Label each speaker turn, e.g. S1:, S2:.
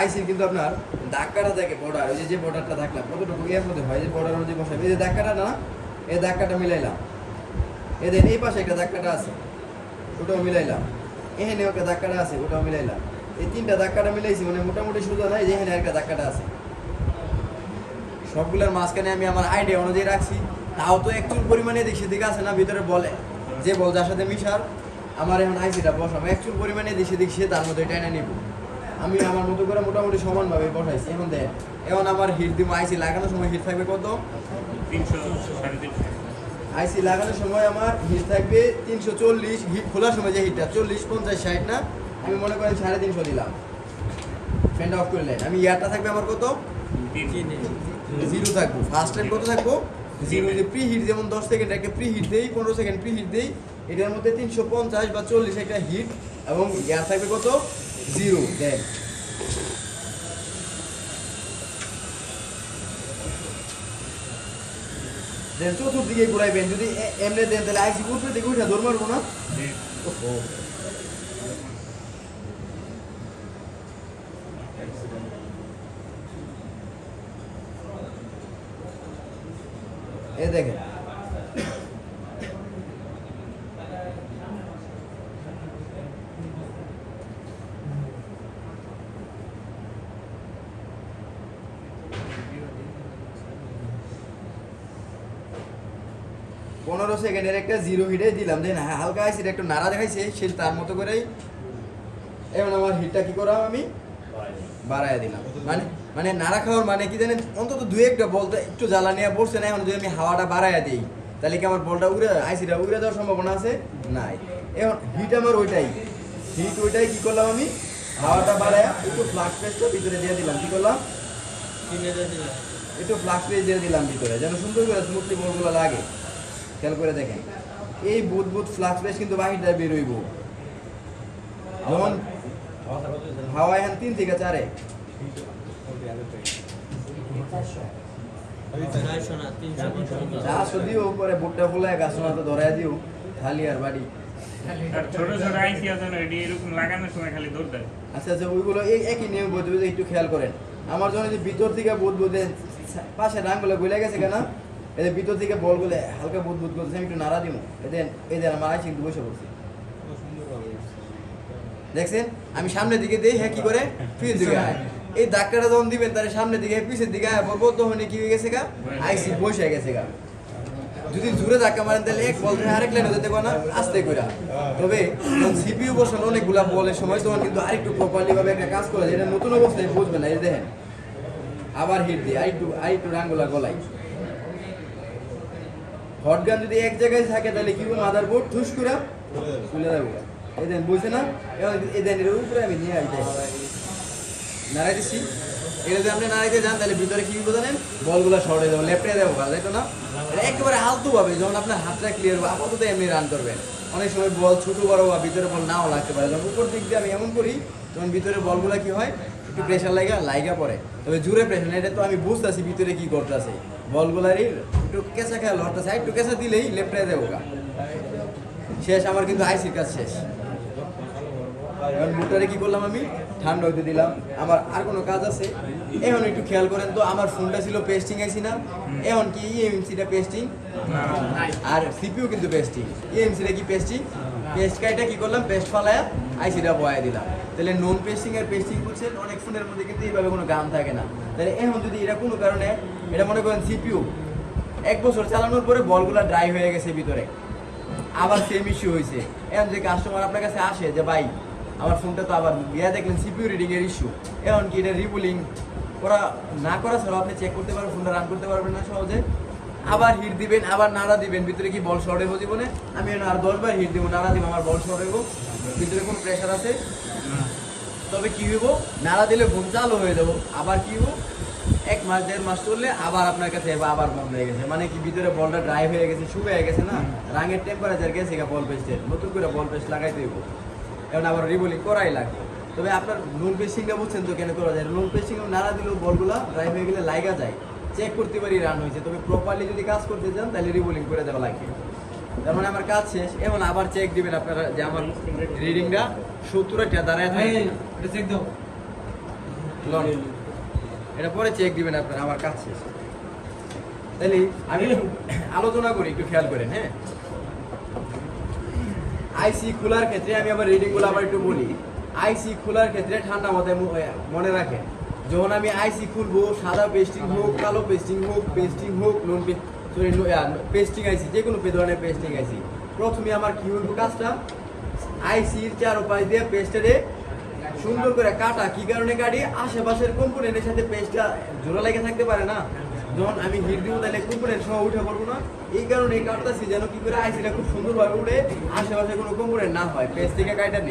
S1: আইসির কিন্তু আপনার ধাক্কাটা থাকে বর্ডার, ওই যে বর্ডারটা থাকলাম কতটুকু এর মধ্যে হয় যে বর্ডার অনুযায়ী বসাই, এই যে ধাক্কাটা না, এই ধাক্কাটা মিলাইলাম, এদের এই পাশে একটা ধাক্কাটা আছে ওটাও মিলাইলাম, এখানে একটা ধাক্কাটা আছে ওটাও মিলাইলাম, এই তিনটা ধাক্কাটা মিলাইছি মানে মোটামুটি সোজা নাই যে এখানে একটা ধাক্কাটা আছে। সবগুলোর মাঝখানে আমি আমার আইডিয়া অনুযায়ী রাখছি, তাও তো একটু পরিমাণে এদিক সেদিক আছে না ভিতরে বলে, যে বল যার সাথে মিশার আমার এখন আইসিটা বসাবো একটু পরিমাণে এদিক সেদিক সে তার মধ্যে টেনে নিব। আমি আমার মতো করে মোটামুটি সমানভাবে বসাইছি। এখন দেখ, এখন আমার হিট দিব, আইসি লাগানোর সময় হিট থাকবে কত
S2: 300
S1: আইসি লাগানোর সময় আমার হিট থাকবে 340, হিট খোলার সময় যে হিটটা 40 50 60 না, আমি মনে করেন 350 দিলাম, ফ্যানটা অফ করলেন। আমি ইয়ারটা থাকবে আমার কত 0 থাকবো, ফার্স্ট টাইম কত থাকবো 0, যে প্রি হিট যেমন 10 সেকেন্ড একটা প্রি হিট দেই, 15 সেকেন্ড প্রি হিট দেই, এটার মধ্যে 350 বা 40 একটা হিট এবং ইয়ার থাকবে কত 0। দেন চতুর্দিকে ঘুরাইবেন, যদি এমনি দেন তাহলে আইসি উপরে দিকে উঠে দৌড় মারবো না। এ দেখেন পনেরো সেকেন্ডের একটা 0 হিটে দিলাম, দেন হালকা আইসিটা একটু নাড়া দেখাইছে সে তার মতো করেই। এখন আমার হিটটা কি করাম আমি বাড়াইয়া দিলাম, মানে মানে নাড়া খাওয়ার মানে কি জানেন, অন্তত 2-1টা বলটা একটু জ্বালা নিয়ে পড়ছে না, এখন যদি আমি হাওয়াটা বাড়াইয়া দিই তাহলে কি আমার বলটা উড়ে আইসিটা উড়ে যাওয়ার সম্ভাবনা আছে নাই। এখন হিট আমার ওইটাই, হিট ওইটাই কি করলাম আমি হাওয়াটা বাড়াইয়া একটু ফ্লাক্স পেস্টটা ভিতরে দিয়ে দিলাম, কি করলাম একটু ফ্লাক্স পেস্ট দিয়ে দিলাম ভিতরে, যেন সুন্দর করে স্মুথলি বলগুলো লাগে। খেয়াল করে দেখেন এই বুদবুদ ফ্লাক্স পেস্ট কিন্তু বাহিরটা বেরোইব যখন হাওয়া এখন 3 থেকে 4 400 দিও, পরে বুটটা ফুলায় গাছ তো ধরাই দিও খালি আর বাড়ি।
S2: আর ছোট ছোট আইসি আছে না, এটি এরকম লাগানোর সময় খালি দৌড় দেয়।
S1: আচ্ছা আচ্ছা, ওইগুলো একই নিয়ম বলতে একটু খেয়াল করেন। আমার জন্য যে ভিতর থেকে বুদবুদে পাশে রাঙগুলো গলে গেছে কেন, এদের ভিতর থেকে বলগুলো হালকা বুদবুদ করতেছে, আমি একটু নাড়া দিব, এদের আমার আইসি কিন্তু বসে পড়ছি দেখছেন। আমি সামনের দিকে দিই, হ্যাঁ কি করে পিছন দিকে আয়, এই ধাক্কাটা যখন দিবেন তার সামনের দিকে পিছের দিকে আয় বলবো, তখন কি হয়ে গেছে গা আইসি বসে গেছে গা। যদি জোরে ধাক্কা মারেন তাহলে এক বল আরেক লাইনে যেতে পারে না, আস্তে করে। তবে যখন সিপিইউ বসানো অনেকগুলা বলের সময় তখন কিন্তু আরেকটু প্রপারলি ভাবে একটা কাজ করে, যেটা নতুন অবস্থায় বুঝবে না। এই দেখেন আবার হিট দিই, আরেকটু রাঙ্গুলা গলাই। হটগান যদি এক জায়গায় থাকে তাহলে কি মাদার বোর্ড ঠুস করে তুলে দেবো, এই দেন বুঝছে না। এই দেন এর উপরে আমি নিয়ে আসি নাড়াই দিচ্ছি, এটা যদি আপনি নাড়াইতে যান তাহলে ভিতরে কি জানেন বলগুলো শর্টে দেবো, লেফটে দেবো ভালো দেখো না। এটা একেবারে আলতু ভাবে যখন আপনার হাতটা ক্লিয়ার হবে আপাতত এমনি রান করবেন। অনেক সময় বল ছোট বড় বা ভিতরে বল নাও লাগতে পারে, যখন উপর দিক দিয়ে আমি এমন করি তখন ভিতরে বলগুলো কি হয় একটু প্রেশার লাইগা পড়ে, তবে জোরে প্রেশার না, এটা তো আমি বুঝতেছি ভিতরে কি করতেছে, বলগুলারই একটু কেঁচা খেয়াল হরতেছে, একটু কেঁচা দিলেই লেফটে দেবো গা শেষ। আমার কিন্তু আইসির কাজ শেষ। এখন বুটটারে কি করলাম আমি ঠান্ডা হইতে দিলাম। আমার আর কোনো কাজ আছে এখন একটু খেয়াল করেন তো, আমার ফোনটা ছিল পেস্টিং আইসি না, এখন কি ইএমসিটা পেস্টিং আর সিপিইউ কিন্তু পেস্টিং, ইএমসিটা কি পেস্টিং, পেস্ট কাইটা কি করলাম পেস্ট ফালায়া আইসিটা বয়া দিলাম। তাহলে নন পেস্টিং আর পেস্টিং বলছেন অনেক ফোনের মধ্যে কিন্তু এইভাবে কোনো গান থাকে না। তাহলে এখন যদি এটা কোনো কারণে এটা মনে করেন সিপিইউ 1 বছর চালানোর পরে বলগুলো ড্রাই হয়ে গেছে ভিতরে, আবার সেম ইস্যু হয়েছে, এখন যে কাস্টমার আপনার কাছে আসে যে ভাই আমার ফোনটা তো আবার ইয়া দেখলেন সিপিইউ রিডিং এর ইস্যু, এখন কি এটা রিবুলিং করা না করা ছাড়াও আপনি চেক করতে পারবেন, ফোনটা রান করতে পারবেন না সহজে। আবার হিট দিবেন, আবার নাড়া দিবেন, ভিতরে কি বল শর্ট হইব জীবনে, আমি আর 10 বার হিট দিব নাড়া দিব, আমার বল শর্ট হইব, ভিতরে কোনো প্রেশার আছে। তবে কি হইব নাড়া দিলে ফোন চালু হয়ে যাব, আবার কি হইব 1 মাস 1.5 মাস চললে আবার আপনার কাছে আবার বন্ধ হয়ে গেছে, মানে কি ভিতরে বলটা ড্রাই হয়ে গেছে, শুকিয়ে গেছে না, রাঙের টেম্পারেচার গেছে বল পেস্টের, নতুন করে বল পেস্ট লাগাইতে হইব, এখন আবার রিবোলিং করাই লাগবে। তবে আপনার নুন পেস্টিংটা বুঝছেন তো কেন করা যায়, নুন পেস্টিং নাড়া দিলেও বলগুলা ড্রাই হয়ে গেলে লাইগা যায়, চেক করতে পারি রান হয়েছে। তবে প্রপারলি যদি কাজ করতে চান তাহলে রিবোলিং করে দেওয়া লাগবে। তার মানে আমার কাজ শেষ, এখন আবার চেক দিবেন আপনারা যে আমার রিডিংটা 70টা দাঁড়ায় থাকে, চেক দাও লন। এটা পরে চেক দিবেন আপনারা, আমার কাজ শেষ। তাহলে আমি একটু আলোচনা করি, একটু খেয়াল করেন। হ্যাঁ, আইসি খোলার ক্ষেত্রে আমি আবার রিডিংগুলো আবার একটু বলি। আইসি খোলার ক্ষেত্রে ঠান্ডা মাথায় মনে রাখেন, যখন আমি আইসি খুলবো, সাদা পেস্টিং হোক, কালো পেস্টিং হোক, লোন পেস্টিং আইসি, যে কোনো ধরনের পেস্টিং আইসি, প্রথমে আমার কি হইব কাজটা, আইসির চারপাশ দিয়ে পেস্টারে সুন্দর করে কাটা। কি কারণে কাটি, আশেপাশের কম্পোনেন্টের সাথে পেস্টটা জোড়া লেগে থাকতে পারে না। যখন আমি হিট দিব তাহলে কম্পোনেন্ট সহ উঠে পড়বো না, এই কারণে কাটতেছি যেন কি করে আইসিটা খুব সুন্দরভাবে উঠে আশেপাশে কোনো কম্পোনেন্ট না হয়, পেস্ট থেকে কাটা